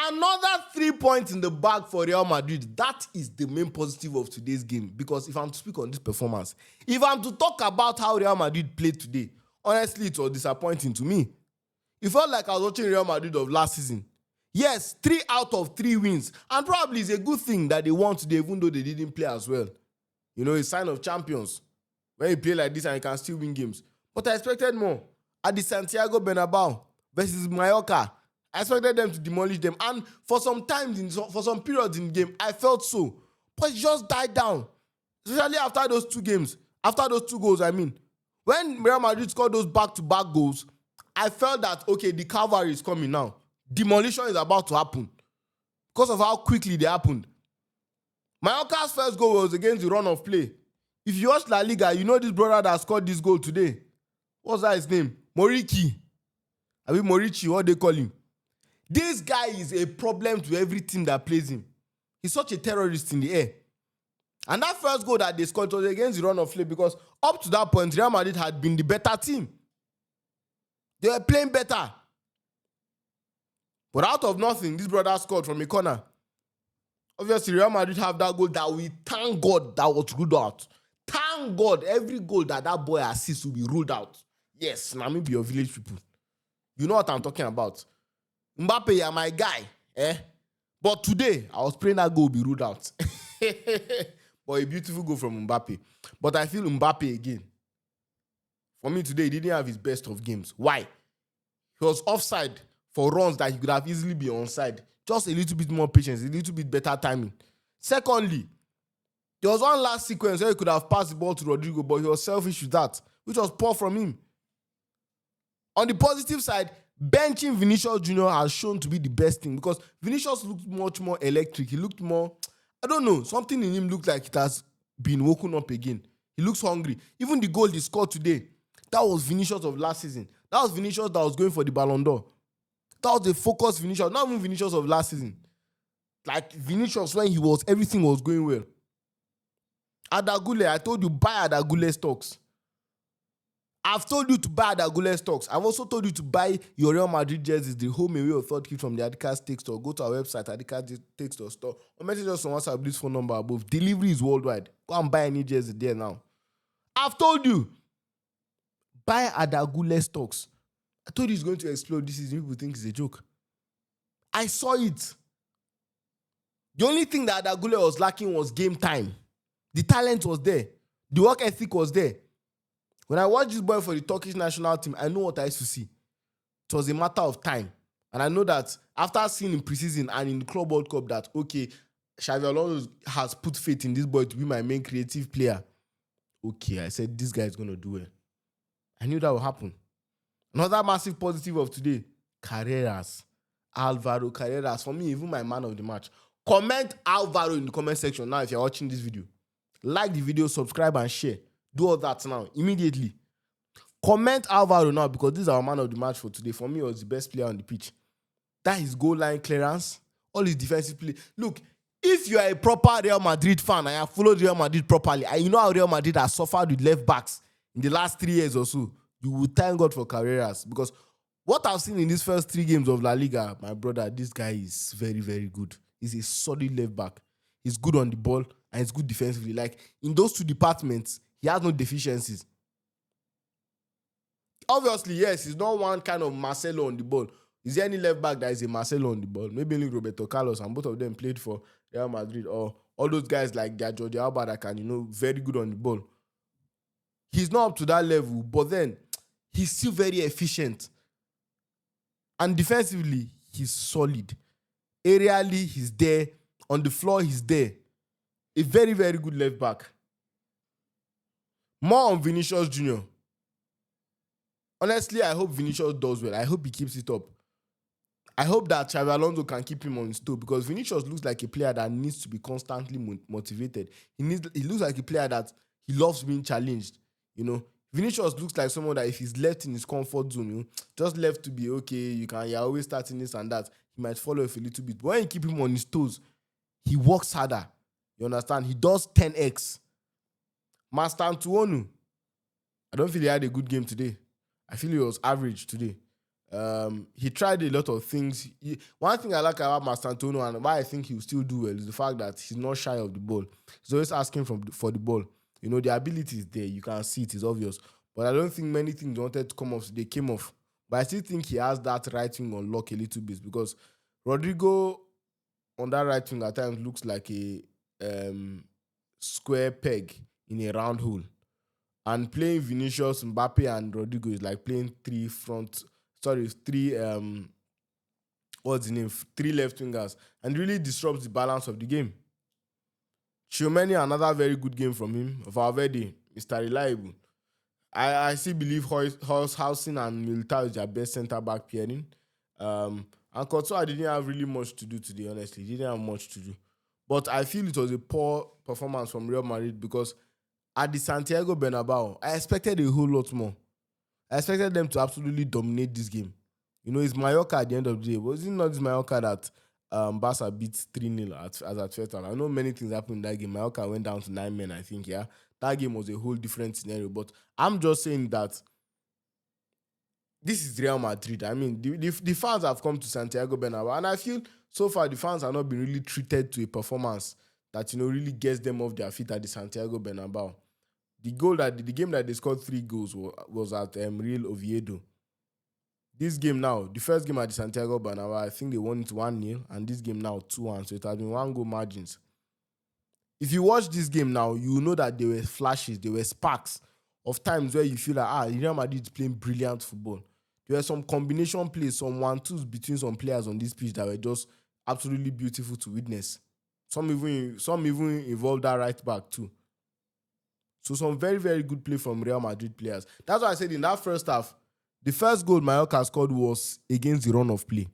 Another 3 points in the bag for Real Madrid. That is the main positive of today's game. Because if I'm to speak on this performance, if I'm to talk about how Real Madrid played today, honestly, it was disappointing to me. It felt like I was watching Real Madrid of last season. Yes, 3 out of 3 wins. And probably it's a good thing that they won today, even though they didn't play as well. You know, a sign of champions. When you play like this and you can still win games. But I expected more. At the Santiago Bernabeu versus Mallorca, I expected them to demolish them. And for some times, for some periods in the game, I felt so. But it just died down. Especially after those 2 games. After those 2 goals, I mean. When Real Madrid scored those back-to-back goals, I felt that, okay, the cavalry is coming now. Demolition is about to happen. Because of how quickly they happened. Mallorca's first goal was against the run of play. If you watch La Liga, you know this brother that scored this goal today. What's that his name? Morici. I mean Morici, what they call him. This guy is a problem to every team that plays him. He's such a terrorist in the air. And that first goal that they scored was against the run of play because up to that point, Real Madrid had been the better team. They were playing better. But out of nothing, this brother scored from a corner. Obviously, Real Madrid have that goal that we thank God that was ruled out. Thank God every goal that boy assists will be ruled out. Yes, now me be your village people. You know what I'm talking about. Mbappe, you're my guy. But today, I was praying that goal will be ruled out. But a beautiful goal from Mbappe. But I feel Mbappe again. For me today, he didn't have his best of games. Why? He was offside for runs that he could have easily been onside. Just a little bit more patience, a little bit better timing. Secondly, there was one last sequence where he could have passed the ball to Rodrigo, but he was selfish with that, which was poor from him. On the positive side, benching Vinicius Jr. has shown to be the best thing because Vinicius looked much more electric. He looked more, I don't know, something in him looked like it has been woken up again. He looks hungry. Even the goal he scored today, that was Vinicius of last season. That was Vinicius that was going for the Ballon d'Or. That was the focused Vinicius, not even Vinicius of last season. Like Vinicius when everything was going well. Adagule, I told you buy Adagule stocks. I've told you to buy Adagule stocks. I've also told you to buy your Real Madrid jerseys, the home away authority from the Adidas Take Store. Go to our website, Adidas Take Store, or message us on WhatsApp, this phone number above. Delivery is worldwide. Go and buy any jersey there now. I've told you, buy Adagule stocks. I told you it's going to explode this season. People think it's a joke. I saw it. The only thing that Adagule was lacking was game time. The talent was there. The work ethic was there. When I watched this boy for the Turkish national team, I know what I used to see. It was a matter of time. And I know that after seeing in preseason and in the Club World Cup that, okay, Xavi Alonso has put faith in this boy to be my main creative player. Okay, I said, this guy is going to do well. I knew that would happen. Another massive positive of today, Carreras. Alvaro Carreras. For me, even my man of the match. Comment Alvaro in the comment section now if you're watching this video. Like the video, subscribe and share. Do all that now, immediately. Comment Alvaro now because this is our man of the match for today. For me, he was the best player on the pitch. That is goal line clearance, all his defensive play. Look, if you are a proper Real Madrid fan and you have followed Real Madrid properly, and you know how Real Madrid has suffered with left backs in the last 3 years or so, you will thank God for Carreras because what I've seen in these first 3 games of La Liga, my brother, this guy is very, very good. He's a solid left back. He's good on the ball and he's good defensively. Like, in those 2 departments, he has no deficiencies. Obviously, yes, he's not one kind of Marcelo on the ball. Is there any left back that is a Marcelo on the ball? Maybe only Roberto Carlos, and both of them played for Real Madrid, or all those guys like Jordi Alba that can, very good on the ball. He's not up to that level, but then he's still very efficient. And defensively, he's solid. Aerially, he's there. On the floor, he's there. A very, very good left back. More on Vinicius Jr. Honestly, I hope Vinicius does well. I hope he keeps it up. I hope that Xavi Alonso can keep him on his toe because Vinicius looks like a player that needs to be constantly motivated. He looks like a player that he loves being challenged. Vinicius looks like someone that if he's left in his comfort zone, just left to be okay, you're always starting this and that, he might follow off a little bit. But when you keep him on his toes, he works harder. You understand? He does 10x. Master Antuonu, I don't feel he had a good game today. I feel he was average today. He tried a lot of things. One thing I like about Mastantuono and why I think he'll still do well is the fact that he's not shy of the ball. He's always asking for the ball. You know, the ability is there. You can see it. It's obvious. But I don't think many things wanted to come off. They came off. But I still think he has that right wing on lock a little bit because Rodrigo on that right wing at times looks like a um, square peg in a round hole. And playing Vinicius, Mbappe, and Rodrigo is like playing three what's the name? Three left wingers, and really disrupts the balance of the game. Chiomeni, another very good game from him. Valverde, Mr. Reliable. I still believe Hausen and Militao is their best centre back pairing. And Courtois didn't have really much to do today, honestly. He didn't have much to do. But I feel it was a poor performance from Real Madrid because at the Santiago Bernabeu, I expected a whole lot more. I expected them to absolutely dominate this game. You know, it's Mallorca at the end of the day. Was it not this Mallorca that Barca beat 3-0 as at first time? I know many things happened in that game. Mallorca went down to 9 men, I think, yeah. That game was a whole different scenario. But I'm just saying that this is Real Madrid. I mean, the fans have come to Santiago Bernabeu, and I feel so far the fans have not been really treated to a performance that, you know, really gets them off their feet at the Santiago Bernabeu. The game that they scored 3 goals was at Real Oviedo. This game now, the first game at the Santiago Bernabeu, I think they won it 1-0, and this game now 2-1. So it has been 1 goal margins. If you watch this game now, you know that there were flashes, there were sparks of times where you feel like, Real Madrid is playing brilliant football. There were some combination plays, some 1-2s between some players on this pitch that were just absolutely beautiful to witness. Some even involved that right back too. So some very, very good play from Real Madrid players. That's why I said in that first half, the first goal Mallorca scored was against the run of play.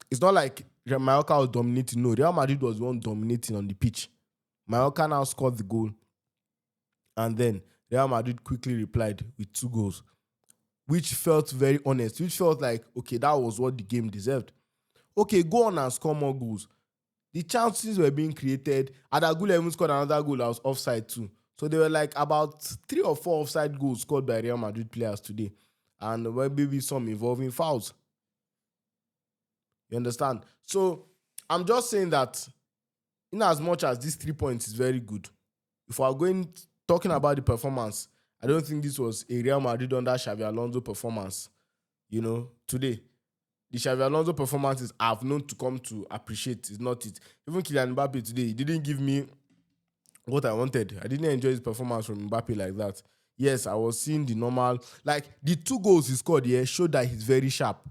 It's not like Mallorca was dominating. No, Real Madrid was the one dominating on the pitch. Mallorca now scored the goal. And then Real Madrid quickly replied with 2 goals, which felt very honest, which felt like, okay, that was what the game deserved. Okay, go on and score more goals. The chances were being created. Adagula even scored another goal that was offside too. So there were like about 3 or 4 offside goals scored by Real Madrid players today. And maybe some involving fouls. You understand? So I'm just saying that in as much as these 3 points is very good, if we're talking about the performance, I don't think this was a Real Madrid under Xavi Alonso performance, you know, today. The Xavi Alonso performances I've known to come to appreciate is not it. Even Kylian Mbappe today, he didn't give me what I wanted. I didn't enjoy his performance from Mbappe like that. Yes, I was seeing the normal, like the 2 goals he scored here showed that he's very sharp.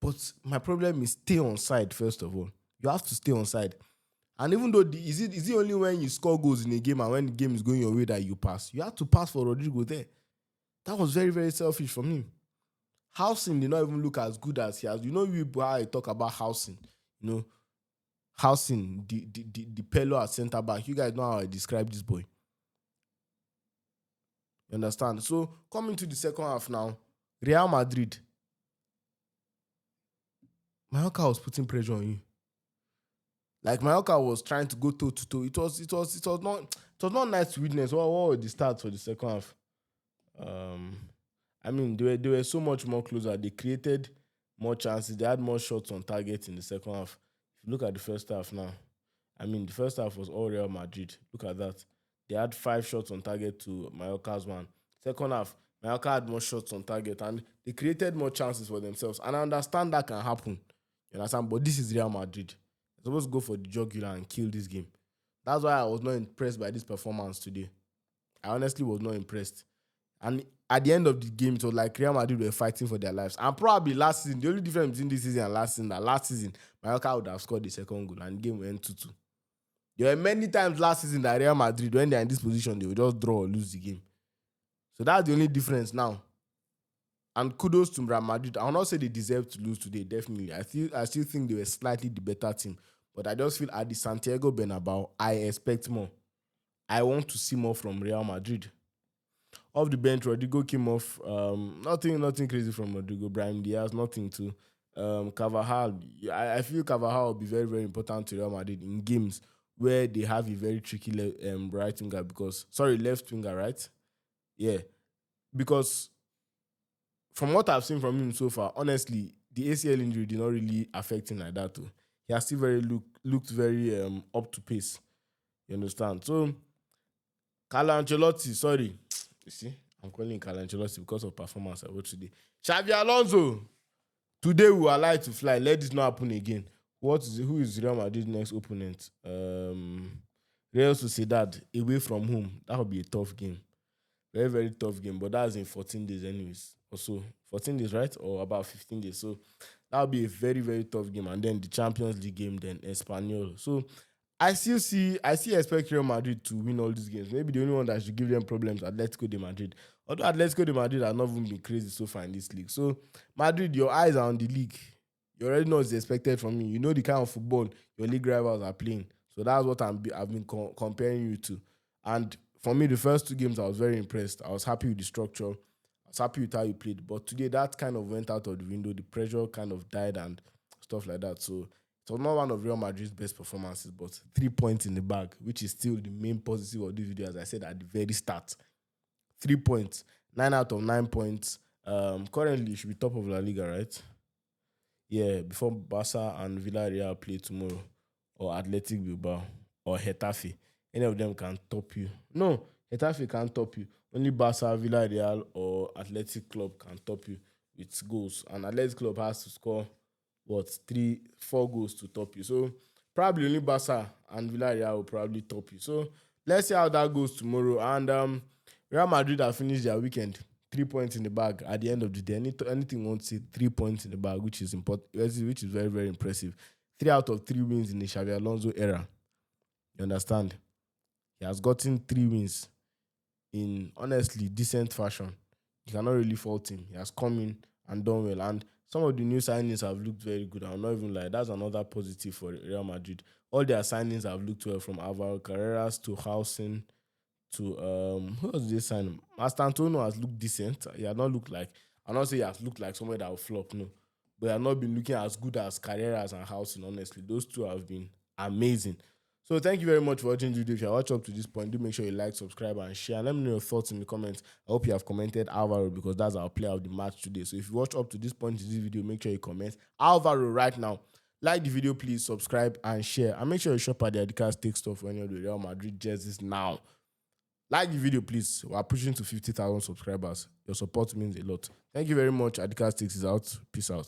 But my problem is stay on side, first of all. You have to stay on side. And even though, is it only when you score goals in a game and when the game is going your way that you pass? You have to pass for Rodrigo there. That was very, very selfish from him. Housing did not even look as good as he has. You know how I talk about Housing. You know, Housing, the Pello at centre back. You guys know how I describe this boy. You understand? So, coming to the second half now, Real Madrid. Mallorca was putting pressure on you. Like Mallorca was trying to go toe to toe. It was not nice to witness. What were the stats for the second half? I mean, they were so much more closer. They created more chances. They had more shots on target in the second half. If you look at the first half now, I mean, the first half was all Real Madrid. Look at that. They had 5 shots on target to Mallorca's 1. Second half, Mallorca had more shots on target and they created more chances for themselves. And I understand that can happen. You understand? But this is Real Madrid. They're supposed to go for the jugular and kill this game. That's why I was not impressed by this performance today. I honestly was not impressed. And at the end of the game, it was like Real Madrid were fighting for their lives. And probably last season, the only difference between this season and last season, Mallorca would have scored the second goal and the game went 2-2. There were many times last season that Real Madrid, when they're in this position, they would just draw or lose the game. So that's the only difference now. And kudos to Real Madrid. I will not say they deserve to lose today, definitely. I still think they were slightly the better team. But I just feel at the Santiago Bernabeu, I expect more. I want to see more from Real Madrid. Off the bench, Rodrigo came off. Nothing crazy from Rodrigo. Brahim Diaz, nothing too. Carvajal, I feel Carvajal will be very, very important to Real Madrid in games where they have a very tricky left winger, right? Yeah. Because from what I've seen from him so far, honestly, the ACL injury did not really affect him like that too. He has still looked very up to pace. You understand? So Carlo Ancelotti, sorry. You see, I'm calling Carlo Ancelotti because of performance I watched today. Xavi Alonso, today we are live to fly. Let this not happen again. Who is Real Madrid's next opponent? Real Sociedad away from home. That would be a tough game. Very, very tough game. But that's in 14 days anyways. Also, 14 days, right? Or about 15 days. So that would be a very, very tough game. And then the Champions League game, then Espanyol. So I still expect Real Madrid to win all these games. Maybe the only one that should give them problems, Atletico de Madrid. Although Atletico de Madrid have not even been crazy so far in this league. So Madrid, your eyes are on the league. You already know what's expected from you. You know the kind of football your league rivals are playing. So that's what I've been comparing you to. And for me, the first two games, I was very impressed. I was happy with the structure. I was happy with how you played. But today, that kind of went out of the window. The pressure kind of died and stuff like that. So it was not one of Real Madrid's best performances, but 3 points in the bag, which is still the main positive of this video, as I said at the very start. 3 points. 9 out of 9 points. Currently, you should be top of La Liga, right? Yeah, before Barca and Villarreal play tomorrow, or Athletic Bilbao, or Getafe. Any of them can top you. No, Getafe can't top you. Only Barca, Villarreal, or Athletic Club can top you with goals. And Athletic Club has to score, 4 goals to top you. So probably only Barca and Villarreal will probably top you. So let's see how that goes tomorrow. And Real Madrid have finished their weekend. 3 points in the bag at the end of the day. Anything won't say 3 points in the bag, which is important, which is very, very impressive. 3 out of 3 wins in the Xavi Alonso era. You understand? He has gotten 3 wins in, honestly, decent fashion. You cannot really fault him. He has come in and done well. And some of the new signings have looked very good. I'll not even lie. That's another positive for Real Madrid. All their signings have looked well, from Alvaro Carreras to Housen to who was this signing? Mastantuono has looked decent. He has not looked like, I'm not saying he has looked like somewhere that will flop, no. But he has not been looking as good as Carreras and Housen, honestly. Those two have been amazing. So thank you very much for watching the video. If you watch up to this point, do make sure you like, subscribe, and share. And let me know your thoughts in the comments. I hope you have commented Alvaro, because that's our player of the match today. So if you watch up to this point in this video, make sure you comment Alvaro right now. Like the video, please, subscribe, and share. And make sure you shop at the Adidas Take Store for any of the Real Madrid jerseys now. Like the video, please. We are pushing to 50,000 subscribers. Your support means a lot. Thank you very much. Adidas Takes is out. Peace out.